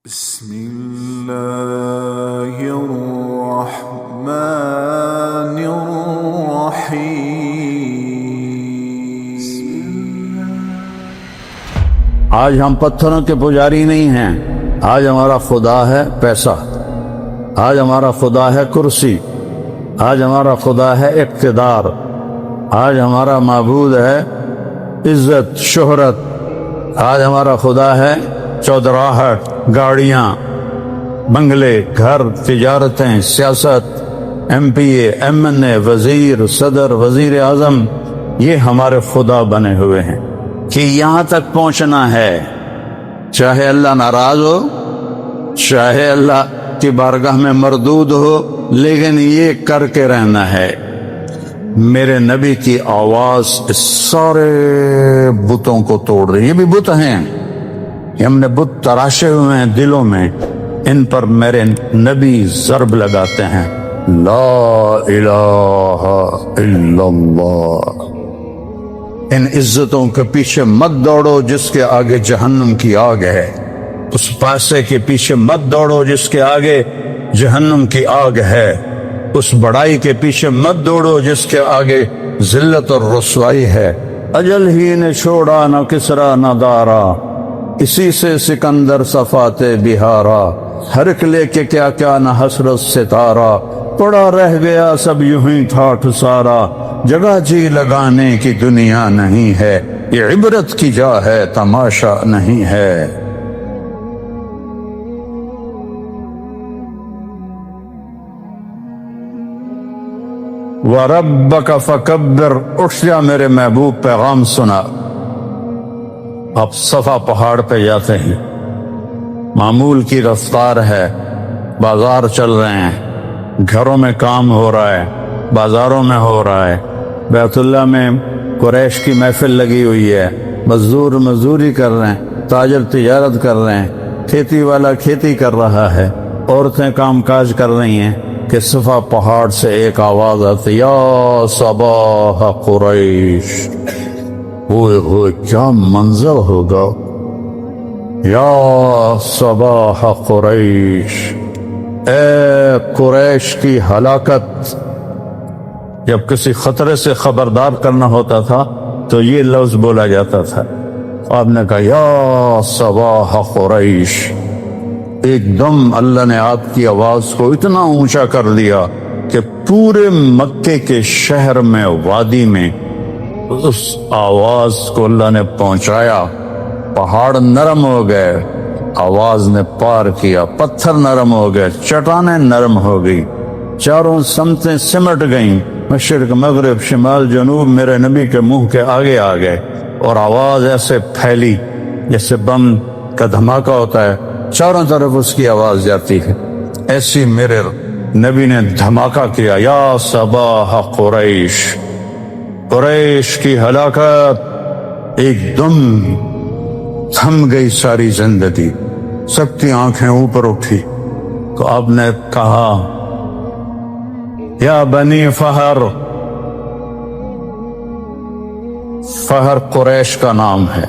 بسم الله الرحمن الرحيم. آج ہم پتھروں کے پجاری نہیں ہیں. آج ہمارا خدا ہے پیسہ، آج ہمارا خدا ہے کرسی، آج ہمارا خدا ہے اقتدار، آج ہمارا معبود ہے عزت شہرت، آج ہمارا خدا ہے چودراہٹ، گاڑیاں، بنگلے، گھر، تجارتیں، سیاست، ایم پی اے، ایم این اے، وزیر، صدر، وزیر اعظم. یہ ہمارے خدا بنے ہوئے ہیں کہ یہاں تک پہنچنا ہے. چاہے اللہ ناراض ہو، چاہے اللہ کی بارگاہ میں مردود ہو، لیکن یہ کر کے رہنا ہے. میرے نبی کی آواز اس سارے بتوں کو توڑ رہی ہے. یہ بھی بت ہیں، یہ ہم نے بت تراشے ہوئے ہیں دلوں میں، ان پر میرے نبی ضرب لگاتے ہیں. لا الہ الا اللہ. ان عزتوں کے پیچھے مت دوڑو جس کے آگے جہنم کی آگ ہے. اس پیسے کے پیچھے مت دوڑو جس کے آگے جہنم کی آگ ہے. اس بڑائی کے پیچھے مت دوڑو جس کے آگے ذلت اور رسوائی ہے. اجل ہی نے چھوڑا نہ کسرا نہ دارا، اسی سے سکندر صفات بہارا. ہر ایک لے کے کیا کیا نہ حسرت ستارہ، پڑا رہ گیا سب یوں ہی ٹھاٹھ سارا. جگہ جی لگانے کی دنیا نہیں ہے، یہ عبرت کی جا ہے تماشا نہیں ہے. وَرَبَّكَ فَكَبِّرْ. اٹھ جا میرے محبوب، پیغام سنا. آپ صفا پہاڑ پہ جاتے ہیں، معمول کی رفتار ہے، بازار چل رہے ہیں، گھروں میں کام ہو رہا ہے، بازاروں میں ہو رہا ہے. بیت اللہ میں قریش کی محفل لگی ہوئی ہے، مزدور مزدوری کر رہے ہیں، تاجر تجارت کر رہے ہیں، کھیتی والا کھیتی کر رہا ہے، عورتیں کام کاج کر رہی ہیں کہ صفا پہاڑ سے ایک آواز آتی، یا صباح قریش. ہوئے ہوئے کیا منظر ہوگا. یا صباح قریش، اے قریش کی ہلاکت. جب کسی خطرے سے خبردار کرنا ہوتا تھا تو یہ لفظ بولا جاتا تھا. آپ نے کہا یا صباح قریش. ایک دم اللہ نے آپ کی آواز کو اتنا اونچا کر دیا کہ پورے مکے کے شہر میں، وادی میں اس آواز کو اللہ نے پہنچایا. پہاڑ نرم ہو گئے، آواز نے پار کیا. پتھر نرم ہو گئے، چٹانیں نرم ہو گئی، چاروں سمتیں سمٹ گئیں. مشرق مغرب شمال جنوب میرے نبی کے منہ کے آگے آ گئے، اور آواز ایسے پھیلی جیسے بم کا دھماکہ ہوتا ہے، چاروں طرف اس کی آواز جاتی ہے. ایسی میرے نبی نے دھماکہ کیا، یا صباح قریش، قریش کی ہلاکت. ایک دم تھم گئی ساری زندگی، سب کی آنکھیں اوپر اٹھی. تو آپ نے کہا یا بنی فہر. فہر قریش کا نام ہے.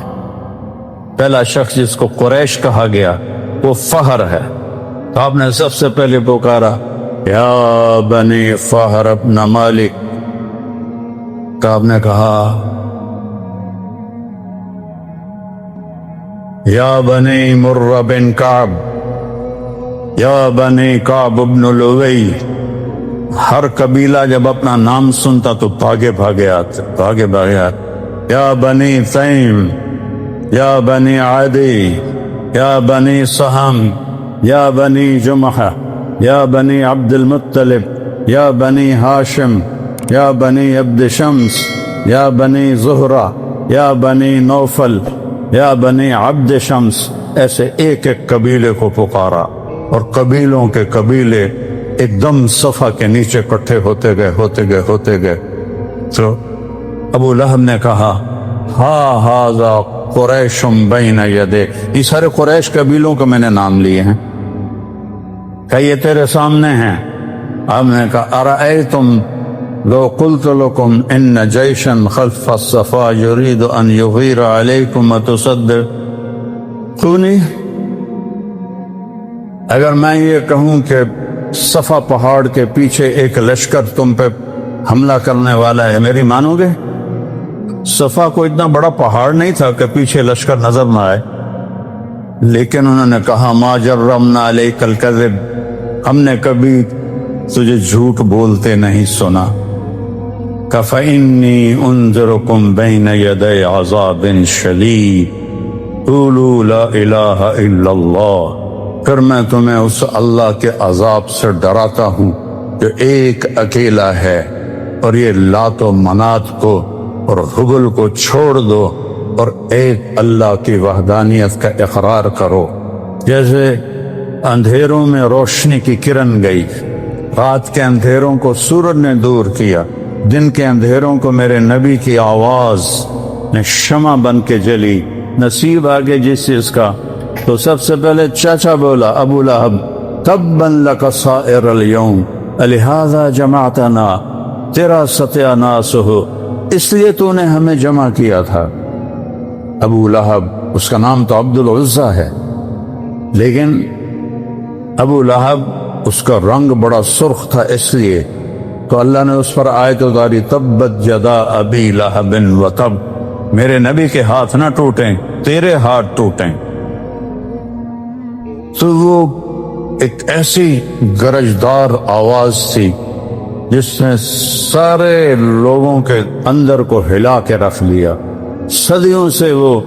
پہلا شخص جس کو قریش کہا گیا وہ فہر ہے. تو آپ نے سب سے پہلے پکارا یا بنی فہر ابن مالک. تو آپ نے کہا یا بنی مر بن کعب، یا بنی کعب ابن لؤی. ہر قبیلہ جب اپنا نام سنتا تو بھاگے بھاگے آتے. یا بنی تیم، یا بنی عادی، یا بنی سہم، یا بنی جمحہ، یا بنی عبد المطلب، یا بنی ہاشم، یا بنی عبد شمس، یا بنی زہرہ، یا بنی نوفل، یا بنی عبد شمس. ایسے ایک ایک قبیلے کو پکارا، اور قبیلوں کے قبیلے ایک دم صفا کے نیچے کٹھے ہوتے گئے. تو ابو لہب نے کہا ہذا قریش بین یدیک. یہ سارے قریش قبیلوں کو میں نے نام لیے ہیں کہ یہ تیرے سامنے ہیں. آپ نے کہا ارأیتم لو قلت لکم ان جیشا خلف الصفا یرید ان یغیر علیکم تصدقونی. اگر میں یہ کہوں کہ صفا پہاڑ کے پیچھے ایک لشکر تم پہ حملہ کرنے والا ہے، میری مانو گے؟ صفا کو اتنا بڑا پہاڑ نہیں تھا کہ پیچھے لشکر نظر نہ آئے، لیکن انہوں نے کہا ما جرمنا علیک الکذب، ہم نے کبھی تجھے جھوٹ بولتے نہیں سنا۔ فَإِنِّي أُنذِرُكُمْ بَيْنَ يَدَيْ عَذَابٍ شَدِيدٍ قُولُوا لَا إِلَٰهَ إِلَّا اللَّهُ، پھر میں تمہیں اس اللہ کے عذاب سے ڈراتا ہوں جو ایک اکیلا ہے، اور یہ لات و منات کو اور حبل کو چھوڑ دو اور ایک اللہ کی وحدانیت کا اقرار کرو۔ جیسے اندھیروں میں روشنی کی کرن گئی، رات کے اندھیروں کو سورج نے دور کیا، دن کے اندھیروں کو میرے نبی کی آواز نے شمع بن کے جلی۔ نصیب آگے جس چیز کا، تو سب سے پہلے چاچا بولا ابو لہب، تبا لک سائر اليوم لہذا جمعتنا، تیرا ستیہ ناس ہو، اس لیے تو نے ہمیں جمع کیا تھا۔ ابو لہب، اس کا نام تو عبد العزیٰ ہے، لیکن ابو لہب اس کا رنگ بڑا سرخ تھا، اس لیے تو اللہ نے اس پر آیت اتاری، تبت یدا ابی لہب وتب، میرے نبی کے ہاتھ نہ ٹوٹیں، تیرے ہاتھ ٹوٹیں۔ تو وہ ایک ایسی گرجدار آواز تھی جس نے سارے لوگوں کے اندر کو ہلا کے رکھ لیا۔ صدیوں سے وہ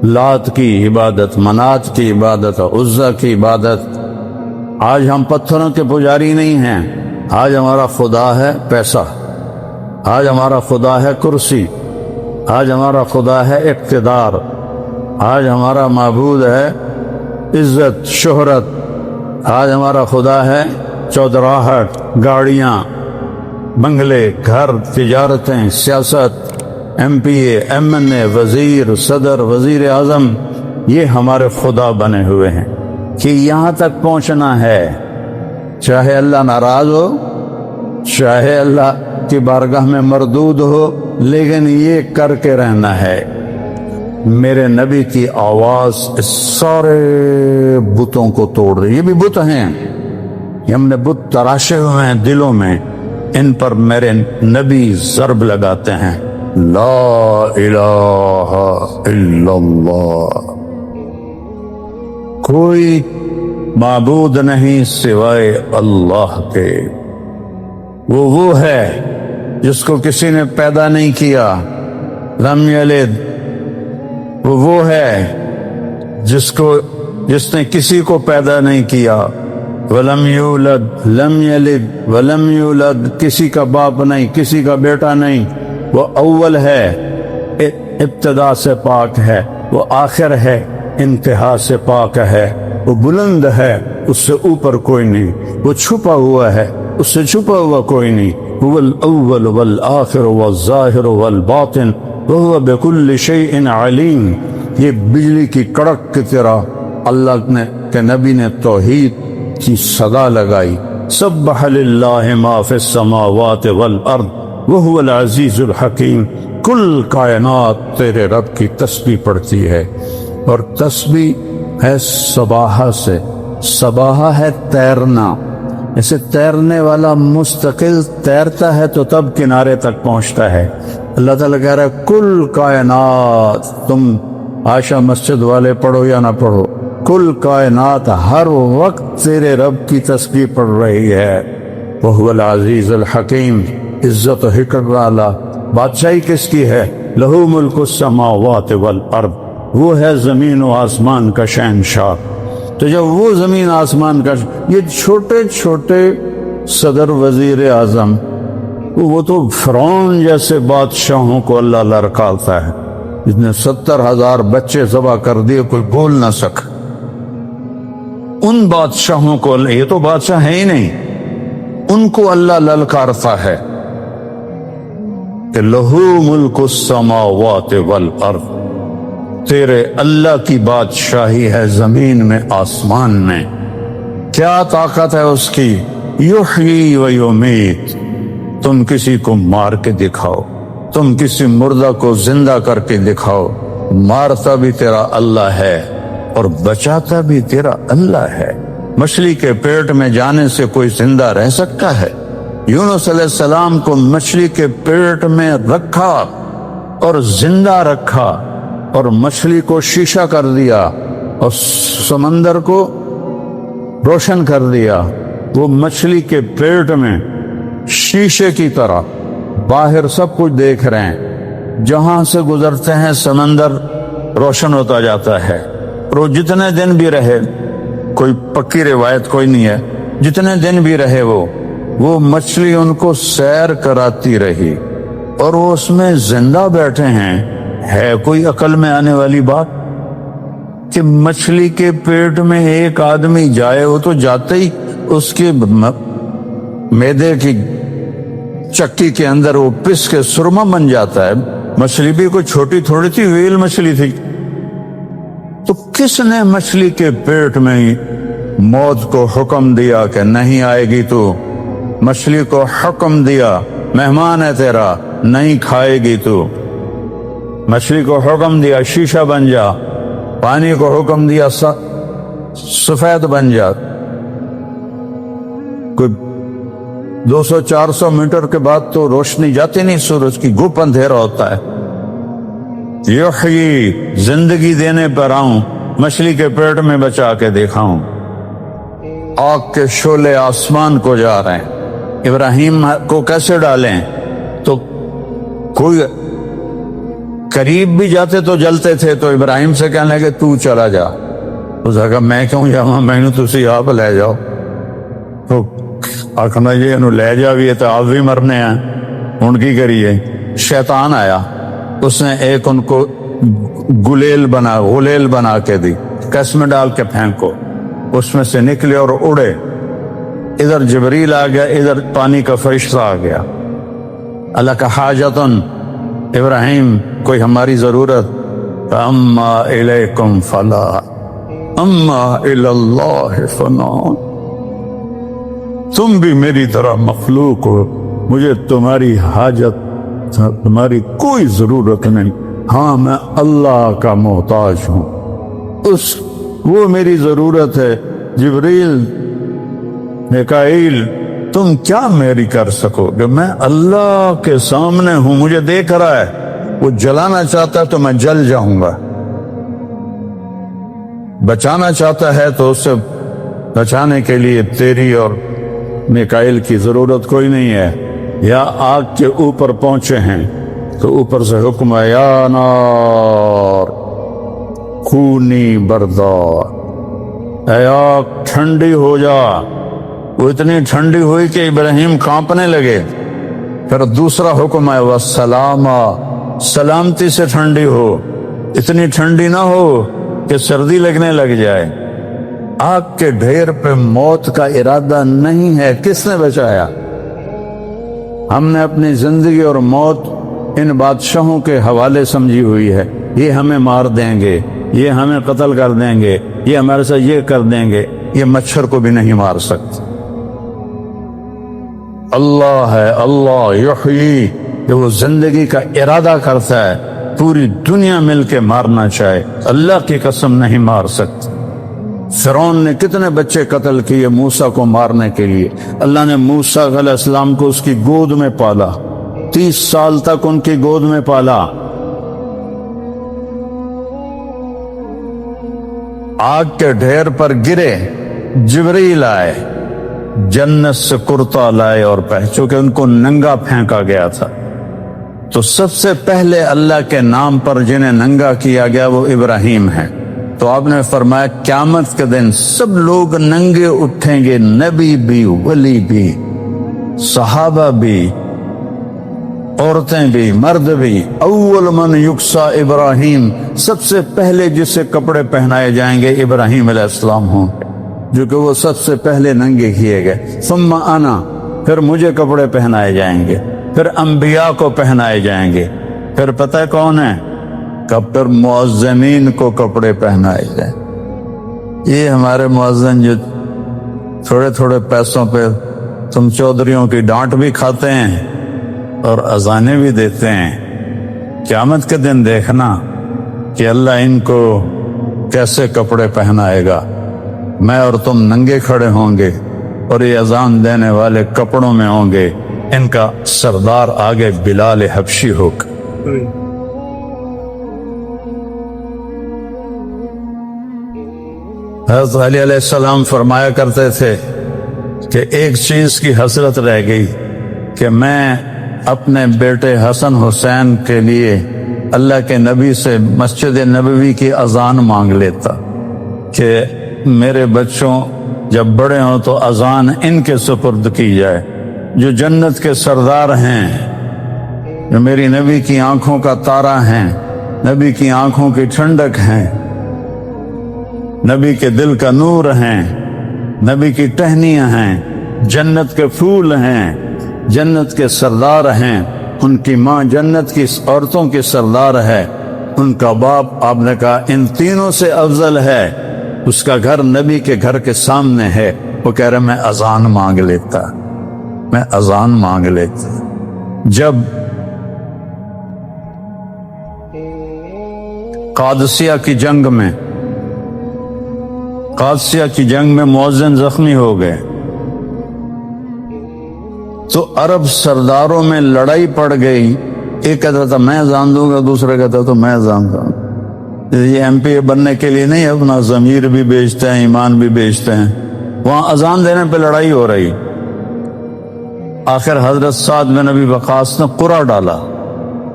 لات کی عبادت، منات کی عبادت، عزا کی عبادت، آج ہم پتھروں کے پجاری نہیں ہیں، آج ہمارا خدا ہے پیسہ، آج ہمارا خدا ہے کرسی، آج ہمارا خدا ہے اقتدار، آج ہمارا معبود ہے عزت شہرت، آج ہمارا خدا ہے چودراہٹ، گاڑیاں، بنگلے، گھر، تجارتیں، سیاست، ایم پی اے، ایم این اے، وزیر، صدر، وزیر اعظم، یہ ہمارے خدا بنے ہوئے ہیں کہ یہاں تک پہنچنا ہے، چاہے اللہ ناراض ہو، چاہے اللہ کی بارگاہ میں مردود ہو، لیکن یہ کر کے رہنا ہے۔ میرے نبی کی آواز اس سارے بتوں کو توڑ رہی، یہ بھی بت ہیں، یہ ہم نے بت تراشے ہوئے ہیں دلوں میں، ان پر میرے نبی ضرب لگاتے ہیں، لا الہ الا اللہ، کوئی معبود نہیں سوائے اللہ کے۔ وہ ہے جس کو کسی نے پیدا نہیں کیا، لم یلد، وہ ہے جس نے کسی کو پیدا نہیں کیا، ولم یولد، لم یلد ولم یولد، کسی کا باپ نہیں، کسی کا بیٹا نہیں، وہ اول ہے، ابتدا سے پاک ہے، وہ آخر ہے، انتہا سے پاک ہے، وہ بلند ہے، اس سے اوپر کوئی نہیں، وہ چھپا ہوا ہے، اس سے چھپا ہوا کوئی نہیں، هو الاول والآخر والظاہر والباطن وهو بكل شيء علیم۔ یہ بجلی کی کڑک کی طرح اللہ نے کہ نبی نے توحید کی صدا لگائی، سبح للہ ما فی السماوات والارض وهو العزیز الحکیم، کل کائنات تیرے رب کی تسبیح پڑھتی ہے، اور تسبیح ہے صباحہ سے، صباحہ ہے تیرنا، اسے تیرنے والا مستقل تیرتا ہے تو تب کنارے تک پہنچتا ہے۔ اللہ تعالیٰ کہہ رہا ہے کل کائنات، تم عائشہ مسجد والے پڑھو یا نہ پڑھو، کل کائنات ہر وقت تیرے رب کی تسبیح پڑھ رہی ہے۔ وَهُوَ الْعَزِيزُ الْحَكِيمُ، عزت و حکمت والا، بادشاہی کس کی ہے؟ لَهُ مُلْكُ السَّمَاوَاتِ وَالْأَرْضِ، وہ ہے زمین و آسمان کا شہنشاہ۔ تو جب وہ زمین آسمان کا، یہ چھوٹے چھوٹے صدر وزیر اعظم، وہ تو فرعون جیسے بادشاہوں کو اللہ لڑکاتا ہے، جس نے 70,000 بچے ذبح کر دیے، کوئی بول نہ سکا، ان بادشاہوں کو اللہ، یہ تو بادشاہ ہے ہی نہیں، ان کو اللہ للکارتا ہے کہ لہو ملک السماوات والارض، تیرے اللہ کی بادشاہی ہے زمین میں آسمان میں۔ کیا طاقت ہے اس کی؟ یحیی و یمیت، تم کسی کو مار کے دکھاؤ، تم کسی مردہ کو زندہ کر کے دکھاؤ، مارتا بھی تیرا اللہ ہے اور بچاتا بھی تیرا اللہ ہے۔ مچھلی کے پیٹ میں جانے سے کوئی زندہ رہ سکتا ہے؟ یونس علیہ السلام کو مچھلی کے پیٹ میں رکھا اور زندہ رکھا، اور مچھلی کو شیشہ کر دیا اور سمندر کو روشن کر دیا۔ وہ مچھلی کے پیٹ میں شیشے کی طرح باہر سب کچھ دیکھ رہے ہیں، جہاں سے گزرتے ہیں سمندر روشن ہوتا جاتا ہے۔ اور وہ جتنے دن بھی رہے، کوئی پکی روایت کوئی نہیں ہے، جتنے دن بھی رہے وہ مچھلی ان کو سیر کراتی رہی، اور وہ اس میں زندہ بیٹھے ہیں۔ ہے کوئی عقل میں آنے والی بات کہ مچھلی کے پیٹ میں ایک آدمی جائے، وہ تو جاتے ہی اس کے معدے کی چکی کے اندر وہ پس کے سرما بن جاتا ہے۔ مچھلی بھی کوئی چھوٹی تھوڑی تھی، ویل مچھلی تھی۔ تو کس نے مچھلی کے پیٹ میں موت کو حکم دیا کہ نہیں آئے گی تو؟ مچھلی کو حکم دیا مہمان ہے تیرا، نہیں کھائے گی تو۔ مچھلی کو حکم دیا شیشہ بن جا، پانی کو حکم دیا سفید بن جا۔ کوئی 200-400 میٹر کے بعد تو روشنی جاتی نہیں سورج کی، گھپ اندھیرا ہوتا ہے۔ یحیی، زندگی دینے پر آؤں، مچھلی کے پیٹ میں بچا کے دیکھاؤں۔ آگ کے شعلے آسمان کو جا رہے ہیں۔ ابراہیم کو کیسے ڈالیں؟ تو کوئی قریب بھی جاتے تو جلتے تھے، تو ابراہیم سے کہنے لگے تو چلا جا۔ اس نے کہا میں کیوں جاؤں، میں نے تسی آپ لے جاؤ۔ تو آخنا یہ انہوں لے جا بھی ہے تو آپ بھی مرنے ہیں، ان کی کریے۔ شیطان آیا، اس نے ایک ان کو غلیل بنا کے دی، کس میں ڈال کے پھینکو، اس میں سے نکلے اور اڑے۔ ادھر جبریل آ گیا، ادھر پانی کا فرشتہ آ گیا۔ اللہ کا حاجتن ابراہیم، کوئی ہماری ضرورت؟ اما الیکم فلا اما اللہ فنا، تم بھی میری طرح مخلوق ہو، مجھے تمہاری حاجت، تمہاری کوئی ضرورت نہیں۔ ہاں میں اللہ کا محتاج ہوں، وہ میری ضرورت ہے۔ جبریل، میکائیل، تم کیا میری کر سکو گے؟ میں اللہ کے سامنے ہوں، مجھے دیکھ رہا ہے۔ وہ جلانا چاہتا ہے تو میں جل جاؤں گا، بچانا چاہتا ہے تو اسے بچانے کے لیے تیری اور میکائیل کی ضرورت کوئی نہیں ہے۔ یا آگ کے اوپر پہنچے ہیں تو اوپر سے حکم ہے، یا نار کونی بردار، اے آگ ٹھنڈی ہو جا۔ وہ اتنی ٹھنڈی ہوئی کہ ابراہیم کانپنے لگے۔ پھر دوسرا حکم ہے، وسلاما، سلامتی سے ٹھنڈی ہو، اتنی ٹھنڈی نہ ہو کہ سردی لگنے لگ جائے۔ آگ کے ڈھیر پہ موت کا ارادہ نہیں ہے، کس نے بچایا؟ ہم نے اپنی زندگی اور موت ان بادشاہوں کے حوالے سمجھی ہوئی ہے۔ یہ ہمیں مار دیں گے، یہ ہمیں قتل کر دیں گے، یہ ہمارے ساتھ یہ کر دیں گے۔ یہ مچھر کو بھی نہیں مار سکتے۔ اللہ ہے، اللہ یحیی، کہ وہ زندگی کا ارادہ کرتا ہے، پوری دنیا مل کے مارنا چاہے، اللہ کی قسم نہیں مار سکتے۔ فرعون نے کتنے بچے قتل کیے موسیٰ کو مارنے کے لیے۔ اللہ نے موسیٰ علیہ السلام کو اس کی گود میں پالا، 30 سال تک ان کی گود میں پالا۔ آگ کے ڈھیر پر گرے، جبریل آئے، جنت سے کرتا لائے اور چونکہ ان کو ننگا پھینکا گیا تھا، تو سب سے پہلے اللہ کے نام پر جنہیں ننگا کیا گیا وہ ابراہیم ہیں۔ تو آپ نے فرمایا قیامت کے دن سب لوگ ننگے اٹھیں گے، نبی بھی، ولی بھی، صحابہ بھی، عورتیں بھی، مرد بھی۔ اول من یکسا ابراہیم، سب سے پہلے جسے کپڑے پہنائے جائیں گے ابراہیم علیہ السلام ہوں، جو کہ وہ سب سے پہلے ننگے کیے گئے۔ ثم انا، پھر مجھے کپڑے پہنائے جائیں گے، پھر انبیاء کو پہنائے جائیں گے، پھر پتہ ہے کون ہے؟ کب پھر مؤذنین کو کپڑے پہنائے جائیں۔ یہ ہمارے مؤذن جو تھوڑے تھوڑے پیسوں پہ تم چودھریوں کی ڈانٹ بھی کھاتے ہیں اور اذانیں بھی دیتے ہیں، قیامت کے دن دیکھنا کہ اللہ ان کو کیسے کپڑے پہنائے گا؟ میں اور تم ننگے کھڑے ہوں گے اور یہ اذان دینے والے کپڑوں میں ہوں گے، ان کا سردار آگے بلال حبشی ہوگا۔ حضرت علی علیہ السلام فرمایا کرتے تھے کہ ایک چیز کی حسرت رہ گئی کہ میں اپنے بیٹے حسن حسین کے لیے اللہ کے نبی سے مسجد نبوی کی اذان مانگ لیتا کہ میرے بچوں جب بڑے ہوں تو اذان ان کے سپرد کی جائے، جو جنت کے سردار ہیں، جو میری نبی کی آنکھوں کا تارا ہیں، نبی کی آنکھوں کی ٹھنڈک ہیں، نبی کے دل کا نور ہیں، نبی کی ٹہنیاں ہیں، جنت کے پھول ہیں، جنت کے سردار ہیں، ان کی ماں جنت کی عورتوں کی سردار ہے، ان کا باپ آپ نے کہا ان تینوں سے افضل ہے، اس کا گھر نبی کے گھر کے سامنے ہے، وہ کہہ رہے میں اذان مانگ لیتا، میں اذان مانگ لیتا۔ جب قادسیہ کی جنگ میں مؤذن زخمی ہو گئے تو عرب سرداروں میں لڑائی پڑ گئی، ایک کہتا تھا میں اذان دوں گا، دوسرا کہتا تو میں اذان دوں گا۔ یہ ایم پی بننے کے لیے نہیں، اپنا ضمیر بھی بیچتے ہیں، ایمان بھی بیچتے ہیں، وہاں اذان دینے پہ لڑائی ہو رہی۔ آخر حضرت سعد بن ابی وقاص نے قرعہ ڈالا،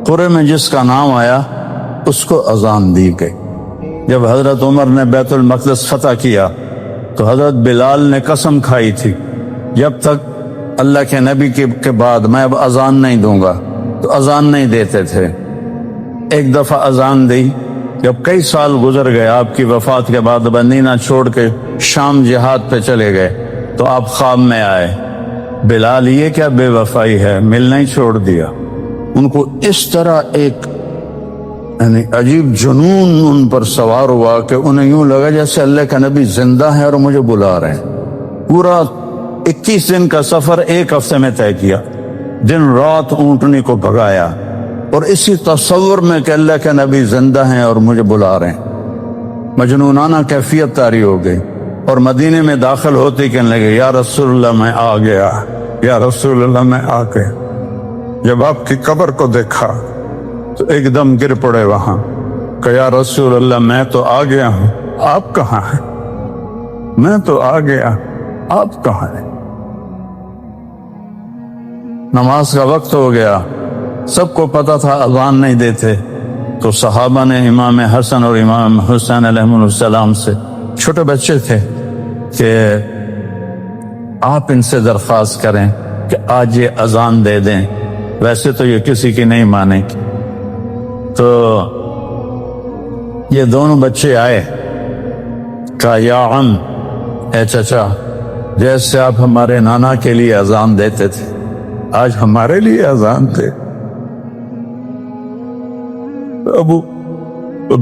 قرعے میں جس کا نام آیا اس کو اذان دی گئی۔ جب حضرت عمر نے بیت المقدس فتح کیا تو حضرت بلال نے قسم کھائی تھی جب تک اللہ کے نبی کے بعد میں اب اذان نہیں دوں گا، تو اذان نہیں دیتے تھے۔ ایک دفعہ اذان دی، جب کئی سال گزر گئے آپ کی وفات کے بعد، مدینہ چھوڑ کے شام جہاد پہ چلے گئے تو آپ خواب میں آئے، بلال یہ کیا بے وفائی ہے، ملنا ہی چھوڑ دیا۔ ان کو اس طرح ایک یعنی عجیب جنون ان پر سوار ہوا کہ انہیں یوں لگا جیسے اللہ کا نبی زندہ ہے اور مجھے بلا رہے ہیں۔ پورا 21 دن کا سفر ایک ہفتے میں طے کیا، دن رات اونٹنی کو بھگایا، اور اسی تصور میں کہ اللہ کے نبی زندہ ہیں اور مجھے بلا رہے ہیں، مجنونانہ کیفیت طاری ہو گئی، اور مدینے میں داخل ہوتے کہنے لگے یا رسول اللہ میں آ گیا، یا رسول اللہ میں آ گیا۔ جب آپ کی قبر کو دیکھا تو ایک دم گر پڑے وہاں کہ یا رسول اللہ میں تو آ گیا ہوں، آپ کہاں ہیں؟ میں تو آ گیا، آپ کہاں ہیں؟ نماز کا وقت ہو گیا، سب کو پتا تھا اذان نہیں دیتے، تو صحابہ نے امام حسن اور امام حسین علیہ السلام سے، چھوٹے بچے تھے، کہ آپ ان سے درخواست کریں کہ آج یہ اذان دے دیں، ویسے تو یہ کسی کی نہیں مانے گی۔ تو یہ دونوں بچے آئے، کہا یا عم، اے چچا، جیسے آپ ہمارے نانا کے لیے اذان دیتے تھے آج ہمارے لیے اذان دے۔ ابو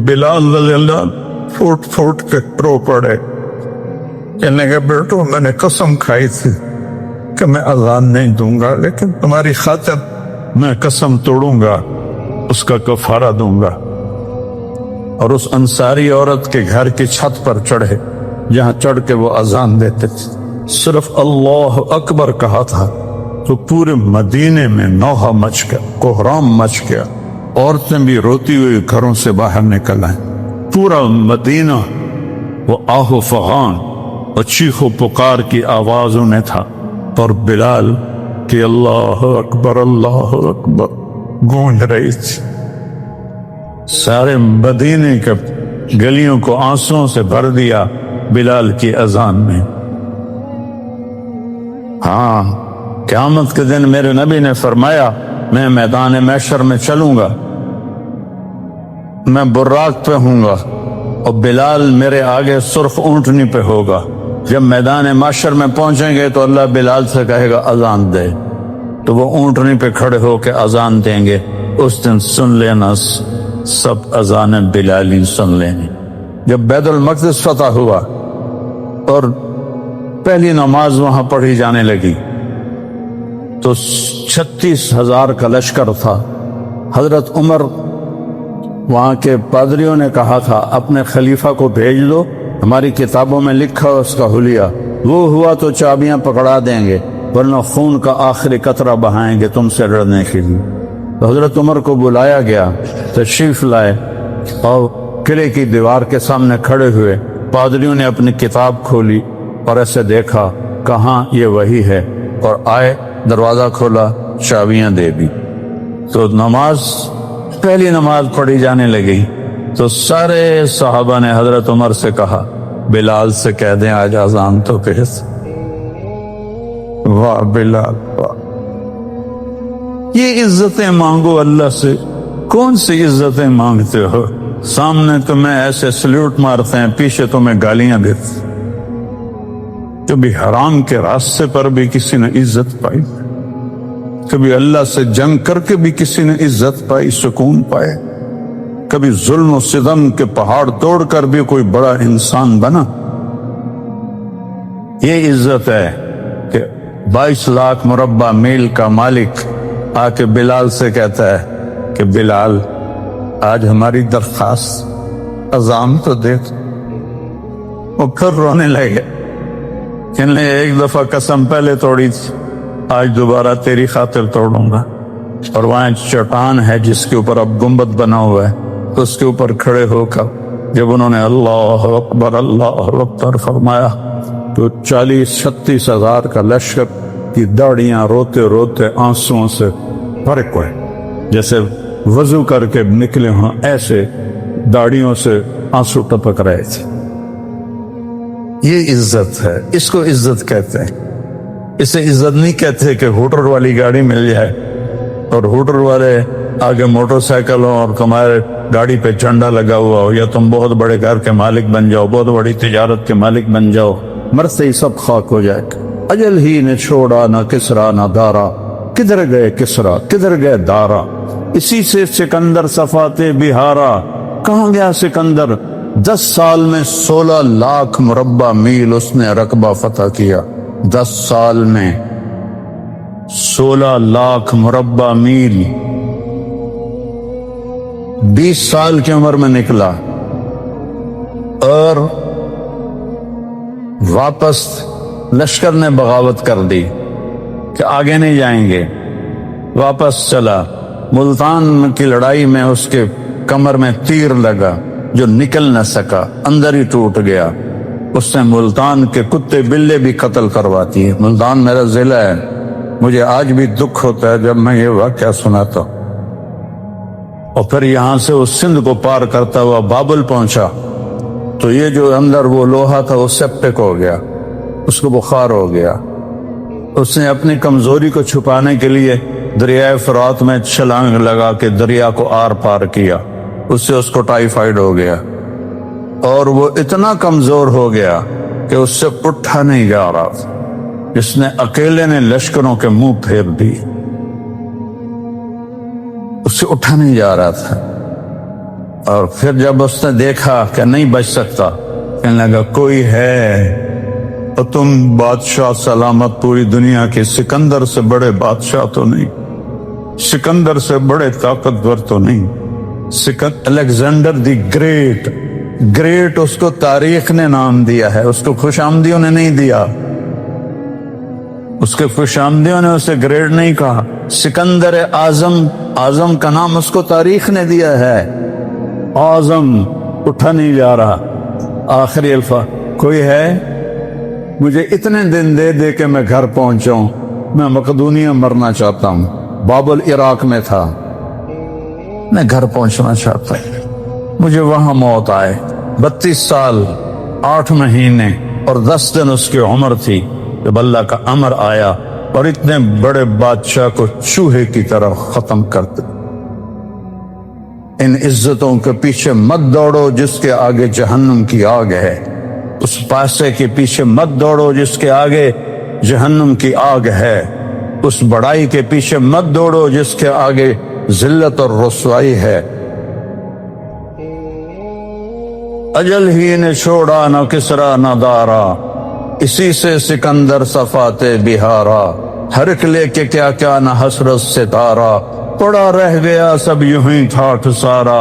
بلال رضی اللہ پھوٹ پھوٹ کے رو پڑے، کہنے کہ بیٹو میں نے قسم کھائی تھی کہ میں اذان نہیں دوں گا، لیکن تمہاری خاطر میں قسم توڑوں گا، اس کا کفارہ دوں گا۔ اور اس انصاری عورت کے گھر کی چھت پر چڑھے جہاں چڑھ کے وہ اذان دیتے تھے، صرف اللہ اکبر کہا تھا تو پورے مدینے میں نوحہ مچ گیا، کوہرام مچ گیا، عورتیں بھی روتی ہوئی گھروں سے باہر نکل آئیں، پورا مدینہ وہ آہ و فغان اور چیخ و پکار کی آوازوں نے تھا، اور بلال کہ اللہ اکبر گونج رہی تھی۔ سارے مدینے کے گلیوں کو آنسوں سے بھر دیا بلال کی اذان میں۔ ہاں، قیامت کے دن میرے نبی نے فرمایا میں میدان محشر میں چلوں گا، میں براق پہ ہوں گا، اور بلال میرے آگے سرخ اونٹنی پہ ہوگا۔ جب میدان محشر میں پہنچیں گے تو اللہ بلال سے کہے گا اذان دے، تو وہ اونٹنی پہ کھڑے ہو کے اذان دیں گے۔ اس دن سن لینا سب اذان بلالی سن لینا۔ جب بیت المقدس فتح ہوا اور پہلی نماز وہاں پڑھی جانے لگی تو 36,000 کا لشکر تھا۔ حضرت عمر وہاں کے پادریوں نے کہا تھا اپنے خلیفہ کو بھیج دو، ہماری کتابوں میں لکھا اس کا حلیہ، وہ ہوا تو چابیاں پکڑا دیں گے ورنہ خون کا آخری قطرہ بہائیں گے تم سے لڑنے کے لیے۔ تو حضرت عمر کو بلایا گیا، تشریف لائے اور قلعے کی دیوار کے سامنے کھڑے ہوئے۔ پادریوں نے اپنی کتاب کھولی اور ایسے دیکھا کہاں یہ وہی ہے، اور آئے، دروازہ کھولا، چابیاں دے دی۔ تو پہلی نماز پڑھی جانے لگی تو سارے صحابہ نے حضرت عمر سے کہا بلال سے کہہ دیں آج اذان تو پھر۔ واہ بلال واہ، یہ عزتیں مانگو اللہ سے، کون سی عزتیں مانگتے ہو؟ سامنے تمہیں ایسے سلیوٹ مارتے ہیں، پیچھے تمہیں گالیاں دیتے۔ کبھی حرام کے راستے پر بھی کسی نے عزت پائی، کبھی اللہ سے جنگ کر کے بھی کسی نے عزت پائی، سکون پائے، کبھی ظلم و ستم کے پہاڑ توڑ کر بھی کوئی بڑا انسان بنا۔ یہ عزت ہے کہ 22 لاکھ مربع میل کا مالک آ کے بلال سے کہتا ہے کہ بلال آج ہماری درخواست اذان تو دے۔ وہ پھر رونے لگے کہ نے ایک دفعہ قسم پہلے توڑی تھی، آج دوبارہ تیری خاطر توڑوں گا۔ اور وہاں چٹان ہے جس کے اوپر اب گنبد بنا ہوا ہے، اس کے اوپر کھڑے ہو کر جب انہوں نے اللہ اکبر فرمایا تو 40-36 ہزار کا لشکر کی داڑیاں روتے روتے آنسوؤں سے فرق ہوئے، جیسے وضو کر کے نکلے ہوں ایسے داڑیوں سے آنسو ٹپک رہے تھے۔ یہ عزت ہے، اس کو عزت کہتے ہیں۔ اسے عزت نہیں کہتے کہ ہوٹر والی گاڑی مل جائے اور ہوٹر والے آگے موٹر سائیکل ہو اور تمہارے گاڑی پہ جھنڈا لگا ہوا ہو، یا تم بہت بڑے گھر کے مالک بن جاؤ، بہت بڑی تجارت کے مالک بن جاؤ، مرتے ہی سب خاک ہو جائے۔ اجل ہی نے چھوڑا نہ کسرا نہ دارا، کدھر گئے کسرا کدھر گئے دارا، اسی سے سکندر صفاتے بہارا، کہاں گیا سکندر؟ 10 سال میں 16 لاکھ مربع میل اس نے رقبہ فتح کیا۔ 10 سال میں 16 لاکھ مربع میل، 20 سال کی عمر میں نکلا، اور واپس لشکر نے بغاوت کر دی کہ آگے نہیں جائیں گے، واپس چلا۔ ملتان کی لڑائی میں اس کے کمر میں تیر لگا جو نکل نہ سکا، اندر ہی ٹوٹ گیا۔ اس نے ملتان کے کتے بلے بھی قتل کرواتی ہے۔ ملتان میرا ضلع ہے، مجھے آج بھی دکھ ہوتا ہے جب میں یہ واقعہ سناتا ہوں۔ اور پھر یہاں سے اس سندھ کو پار کرتا ہوا بابل پہنچا تو یہ جو اندر وہ لوہا تھا وہ سیپٹک ہو گیا، اس کو بخار ہو گیا۔ اس نے اپنی کمزوری کو چھپانے کے لیے دریائے فرات میں چھلانگ لگا کے دریا کو آر پار کیا، اس سے اس کو ٹائیفائیڈ ہو گیا، اور وہ اتنا کمزور ہو گیا کہ اس سے اٹھا نہیں جا رہا تھا۔ اس نے اکیلے نے لشکروں کے منہ پھیر دی، اس سے اٹھا نہیں جا رہا تھا۔ اور پھر جب اس نے دیکھا کہ نہیں بچ سکتا، کہنے لگا کوئی ہے تو تم بادشاہ سلامت پوری دنیا کے، سکندر سے بڑے بادشاہ تو نہیں، سکندر سے بڑے طاقتور تو نہیں، الیگزینڈر دی گریٹ، گریٹ اس کو تاریخ نے نام دیا ہے، اس کو خوش آمدیوں نے نہیں دیا، اس کے خوش آمدیوں نے اسے گریٹ نہیں کہا۔ سکندر اعظم، اعظم کا نام اس کو تاریخ نے دیا ہے۔ اعظم اٹھا نہیں جا رہا۔ آخری الفاظ، کوئی ہے مجھے اتنے دن دے دے کہ میں گھر پہنچ جاؤں، میں مقدونیہ مرنا چاہتا ہوں، بابل عراق میں تھا، میں گھر پہنچنا چاہتا ہوں، مجھے وہاں موت آئے۔ 32 سال 8 مہینے اور 10 دن اس کی عمر تھی جب اللہ کا امر آیا اور اتنے بڑے بادشاہ کو چوہے کی طرح ختم کر دیا۔ ان عزتوں کے پیچھے مت دوڑو جس کے آگے جہنم کی آگ ہے، اس پیسے کے پیچھے مت دوڑو جس کے آگے جہنم کی آگ ہے، اس بڑائی کے پیچھے مت دوڑو جس کے آگے ذلت اور رسوائی ہے۔ اجل ہی نے چھوڑا نہ کسرا نہ دارا، اسی سے سکندر صفاتے بہارا، ہر ایک لے کے کیا کیا نہ حسرت ستارہ، پڑا رہ گیا سب یوں ہی ٹھاٹھ سارا،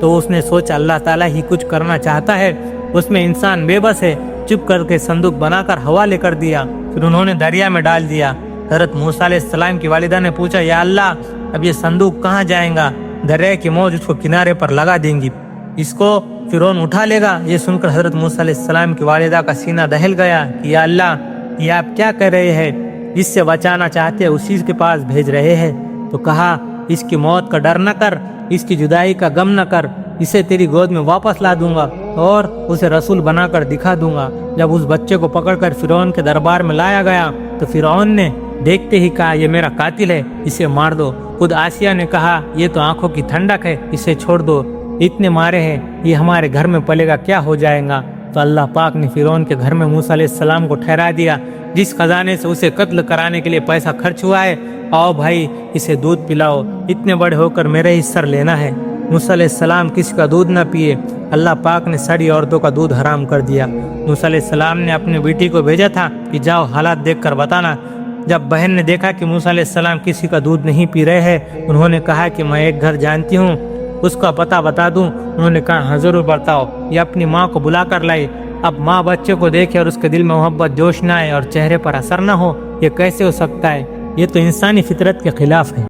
تو اس نے سوچا اللہ تعالیٰ ہی کچھ کرنا چاہتا ہے، اس میں انسان بے بس ہے، چپ کر کے صندوق بنا کر حوالے کر دیا، پھر انہوں نے دریا میں ڈال دیا۔ حضرت موسیٰ علیہ السلام کی والدہ نے پوچھا یا اللہ اب یہ صندوق کہاں جائیں گا؟ دریا کی موج اس کو کنارے پر لگا دیں گی، اس کو فرعون اٹھا لے گا۔ یہ سن کر حضرت موسیٰ علیہ السلام کی والدہ کا سینہ دہل گیا کہ یا اللہ یہ آپ کیا کر رہے ہیں؟ جس سے بچانا چاہتے اسی کے پاس بھیج رہے ہیں۔ تو کہا اس کی موت کا ڈر نہ کر، اس کی جدائی کا غم نہ کر، اسے تیری گود میں واپس لا دوں گا اور اسے رسول بنا کر دکھا دوں گا۔ جب اس بچے کو پکڑ کر فرعون کے دربار میں لایا گیا تو فرعون نے دیکھتے ہی کہا یہ میرا قاتل ہے، اسے مار دو۔ خود آسیہ نے کہا یہ تو آنکھوں کی ٹھنڈک ہے، اسے چھوڑ دو، اتنے مارے ہیں، یہ ہمارے گھر میں پلے گا، کیا ہو جائے گا؟ تو اللہ پاک نے فرعون کے گھر میں موسیٰ علیہ السلام کو ٹھہرا دیا، جس خزانے سے اسے قتل کرانے کے لیے پیسہ خرچ ہوا ہے، آؤ بھائی اسے دودھ پلاؤ، اتنے بڑے ہو کر میرے ہی سر لینا ہے۔ موسیٰ علیہ السلام کسی کا دودھ نہ پیے، اللہ پاک نے ساری عورتوں کا دودھ حرام کر دیا۔ موسیٰ علیہ السلام نے اپنی بیٹی کو بھیجا تھا کہ جاؤ حالات دیکھ کر بتانا۔ جب بہن نے دیکھا کہ موسیٰ علیہ السلام کسی کا دودھ نہیں پی رہے ہیں، انہوں نے کہا کہ میں ایک گھر جانتی ہوں، اس کا پتہ بتا دوں۔ انہوں نے کہا ہاں ضرور بتاؤ۔ یہ اپنی ماں کو بلا کر لائی۔ اب ماں بچے کو دیکھے اور اس کے دل میں محبت جوش نہ آئے اور چہرے پر اثر نہ ہو، یہ کیسے ہو سکتا ہے؟ یہ تو انسانی فطرت کے خلاف ہے۔